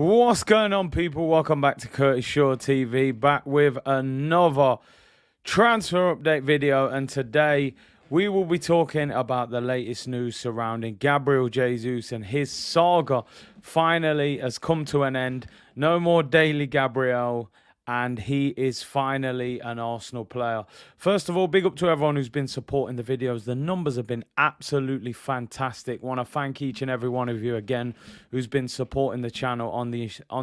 What's going on, people? Welcome back to Curtis Shaw TV, back with another transfer update video. And today we will be talking about the latest news surrounding Gabriel Jesus, and his saga finally has come to an end. No more daily Gabriel, and he is finally an Arsenal player. First of all, big up to everyone who's been supporting the videos. The numbers have been absolutely fantastic. Want to thank each and every one of you again who's been supporting the channel on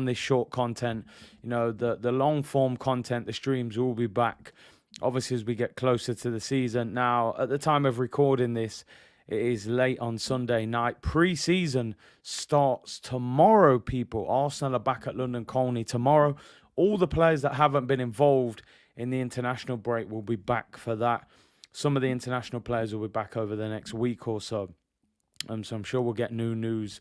this short content. You know, the long form content, the streams will be back, obviously, as we get closer to the season. Now, at the time of recording this, it is late on Sunday night. Pre-season starts tomorrow, people. Arsenal are back at London Colney tomorrow. All the players that haven't been involved in the international break will be back for that. Some of the international players will be back over the next week or so. So I'm sure we'll get new news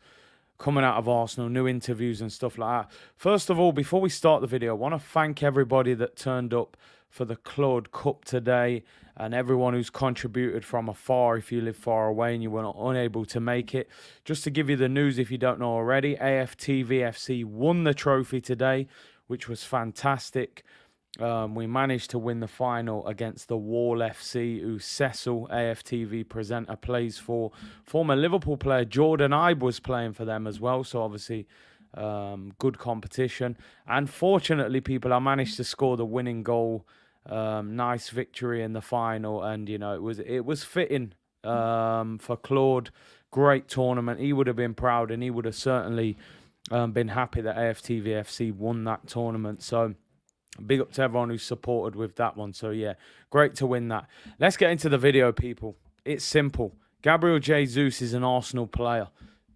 coming out of Arsenal, new interviews and stuff like that. First of all, before we start the video, I want to thank everybody that turned up for the Claude Cup today, and everyone who's contributed from afar. If you live far away and you were unable to make it, just to give you the news if you don't know already, AFTVFC won the trophy today, which was fantastic. We managed to win the final against the Wall FC, who Cecil, AFTV presenter, plays for. Former Liverpool player Jordan Ibe was playing for them as well, so obviously good competition. And fortunately, people, I managed to score the winning goal. Nice victory in the final, and you know, it was fitting for Claude. Great tournament. He would have been proud, and he would have certainly been happy that AFTVFC won that tournament. So big up to everyone who supported with that one. So yeah, great to win that. Let's get into the video, people. It's simple. Gabriel Jesus is an Arsenal player.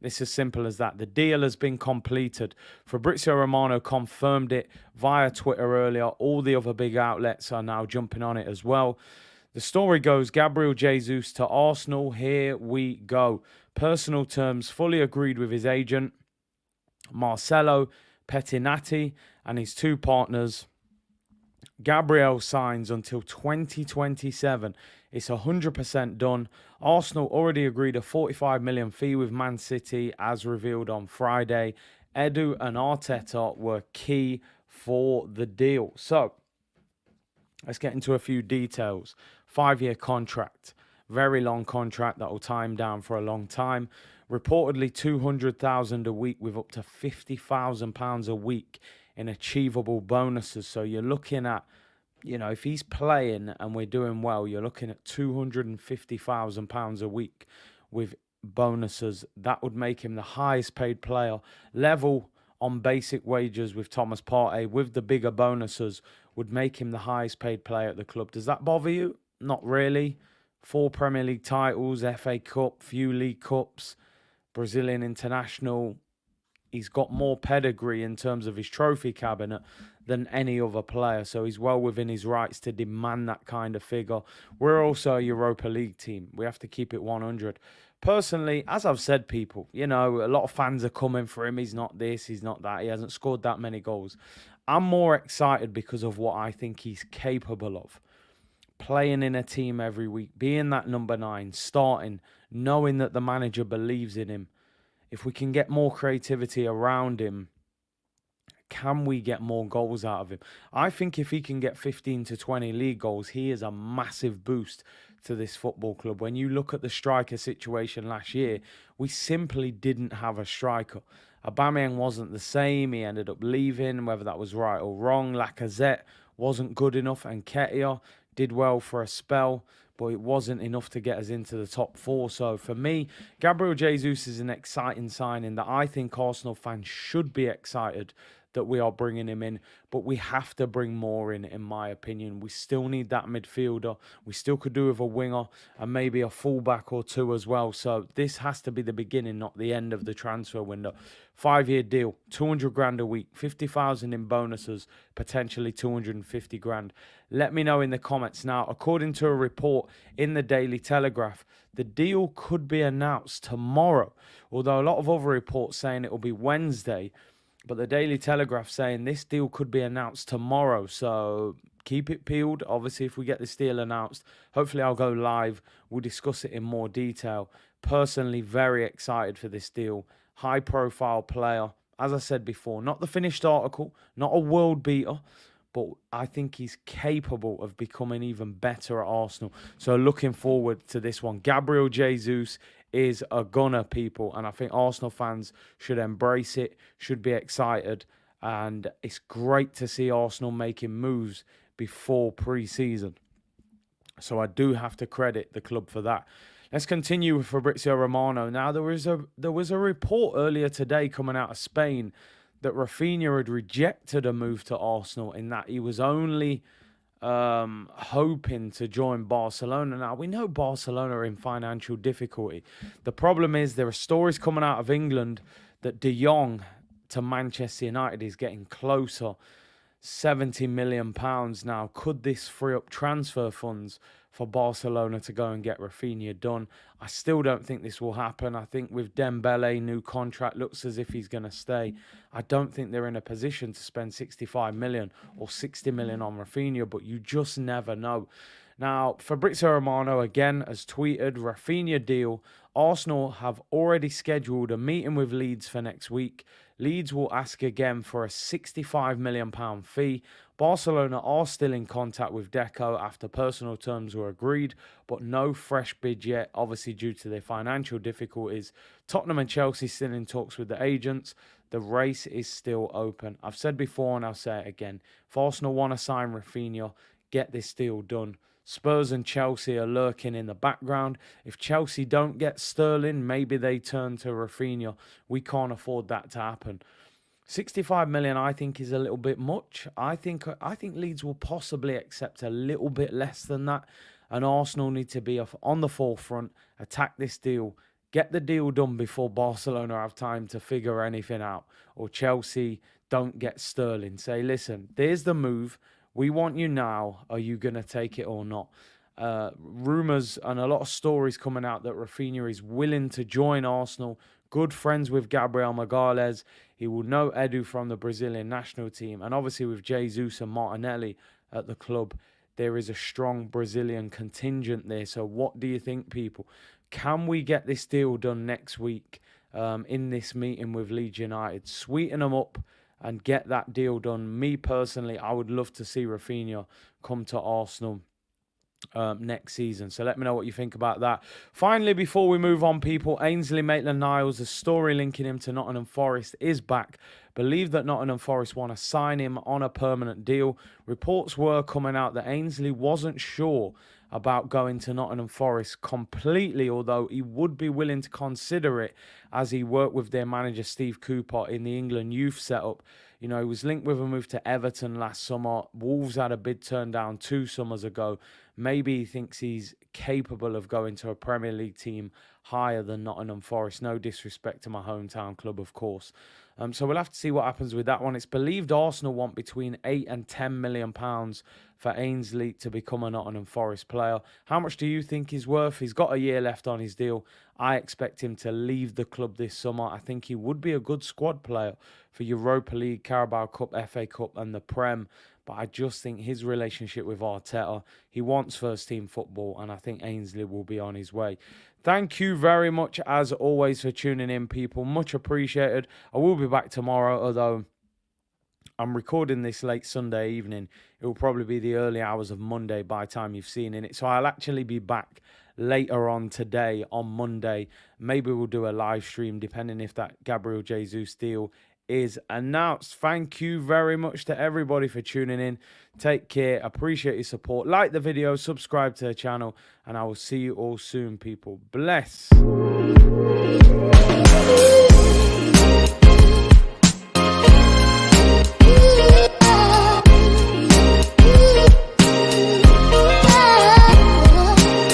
It's as simple as that. The deal has been completed. Fabrizio Romano confirmed it via Twitter earlier. All the other big outlets are now jumping on it as well. The story goes, Gabriel Jesus to Arsenal. Here we go. Personal terms fully agreed with his agent, Marcelo Pettinati, and his two partners. Gabriel signs until 2027. It's 100% done. Arsenal already agreed a 45 million fee with Man City, as revealed on Friday. Edu and Arteta were key for the deal. So, let's get into a few details. 5-year contract. Very long contract that will tie him down for a long time. Reportedly 200,000 a week with up to £50,000 a week in achievable bonuses. So you're looking at, you know, if he's playing and we're doing well, you're looking at £250,000 a week with bonuses. That would make him the highest paid player, level on basic wages with Thomas Partey, with the bigger bonuses, would make him the highest paid player at the club. Does that bother you? Not really. 4 Premier League titles, FA Cup, few League Cups, Brazilian international. He's got more pedigree in terms of his trophy cabinet than any other player. So he's well within his rights to demand that kind of figure. We're also a Europa League team. We have to keep it 100. Personally, as I've said, people, you know, a lot of fans are coming for him. He's not this, he's not that. He hasn't scored that many goals. I'm more excited because of what I think he's capable of. Playing in a team every week, being that number 9, starting, knowing that the manager believes in him. If we can get more creativity around him, can we get more goals out of him? I think if he can get 15 to 20 league goals, he is a massive boost to this football club. When you look at the striker situation last year, we simply didn't have a striker. Aubameyang wasn't the same. He ended up leaving, whether that was right or wrong. Lacazette wasn't good enough, and Nketiah did well for a spell, but it wasn't enough to get us into the top 4. So for me, Gabriel Jesus is an exciting signing that I think Arsenal fans should be excited that we are bringing him in, but we have to bring more in my opinion. We still need that midfielder. We still could do with a winger and maybe a fullback or two as well. So this has to be the beginning, not the end of the transfer window. 5-year deal, 200 grand a week, 50,000 in bonuses, potentially 250 grand. Let me know in the comments. Now, according to a report in the Daily Telegraph, the deal could be announced tomorrow, although a lot of other reports saying it will be Wednesday. But the Daily Telegraph saying this deal could be announced tomorrow. So keep it peeled. Obviously, if we get this deal announced, hopefully I'll go live. We'll discuss it in more detail. Personally, very excited for this deal. High-profile player. as I said before, not the finished article, not a world beater, but I think he's capable of becoming even better at Arsenal. So looking forward to this one. Gabriel Jesus is a gunner, people, and I think Arsenal fans should embrace it, should be excited, and it's great to see Arsenal making moves before pre-season. So I do have to credit the club for that. Let's continue with Fabrizio Romano. Now, there was a report earlier today coming out of Spain that Raphinha had rejected a move to Arsenal, in that he was only hoping to join Barcelona. Now, we know Barcelona are in financial difficulty. The problem is there are stories coming out of England that De Jong to Manchester United is getting closer. £70 million now. Could this free up transfer funds for Barcelona to go and get Raphinha done? I still don't think this will happen. I think with Dembele, new contract, looks as if he's going to stay. I don't think they're in a position to spend 65 million or 60 million on Raphinha, but you just never know. Now, Fabrizio Romano again has tweeted, Raphinha deal. Arsenal have already scheduled a meeting with Leeds for next week. Leeds will ask again for a £65 million fee. Barcelona are still in contact with Deco after personal terms were agreed, but no fresh bid yet, obviously due to their financial difficulties. Tottenham and Chelsea still in talks with the agents. The race is still open. I've said before and I'll say it again. If Arsenal want to sign Raphinha, get this deal done. Spurs and Chelsea are lurking in the background. If Chelsea don't get Sterling, maybe they turn to Raphinha. We can't afford that to happen. 65 million, I think, is a little bit much. I think Leeds will possibly accept a little bit less than that. And Arsenal need to be on the forefront, attack this deal, get the deal done before Barcelona have time to figure anything out. Or Chelsea don't get Sterling. Say, listen, there's the move. We want you now. Are you going to take it or not? Rumours and a lot of stories coming out that Raphinha is willing to join Arsenal. Good friends with Gabriel Jesus. He will know Edu from the Brazilian national team. And obviously with Jesus and Martinelli at the club, there is a strong Brazilian contingent there. So what do you think, people? Can we get this deal done next week in this meeting with Leeds United? Sweeten them up and get that deal done. Me personally, I would love to see Raphinha come to Arsenal next season. So let me know what you think about that. Finally, before we move on, people, Ainsley Maitland-Niles, the story linking him to Nottingham Forest is back. Believe that Nottingham Forest want to sign him on a permanent deal. Reports were coming out that Ainsley wasn't sure about going to Nottingham Forest completely, although he would be willing to consider it as he worked with their manager Steve Cooper in the England youth setup. You know, he was linked with a move to Everton last summer. Wolves had a bid turned down 2 summers ago. Maybe he thinks he's capable of going to a Premier League team higher than Nottingham Forest. No disrespect to my hometown club, of course. So we'll have to see what happens with that one. It's believed Arsenal want between £8 and £10 million for Ainsley to become a Nottingham Forest player. How much do you think he's worth? He's got a year left on his deal. I expect him to leave the club this summer. I think he would be a good squad player for Europa League, Carabao Cup, FA Cup and the Prem. But I just think his relationship with Arteta, he wants first-team football, and I think Ainsley will be on his way. Thank you very much, as always, for tuning in, people. Much appreciated. I will be back tomorrow, although I'm recording this late Sunday evening. It will probably be the early hours of Monday by the time you've seen it. So I'll actually be back later on today, on Monday. Maybe we'll do a live stream, depending if that Gabriel Jesus deal is announced. Thank you very much to everybody for tuning in. Take care. Appreciate your support. Like the video, subscribe to the channel, and I will see you all soon, people. Bless.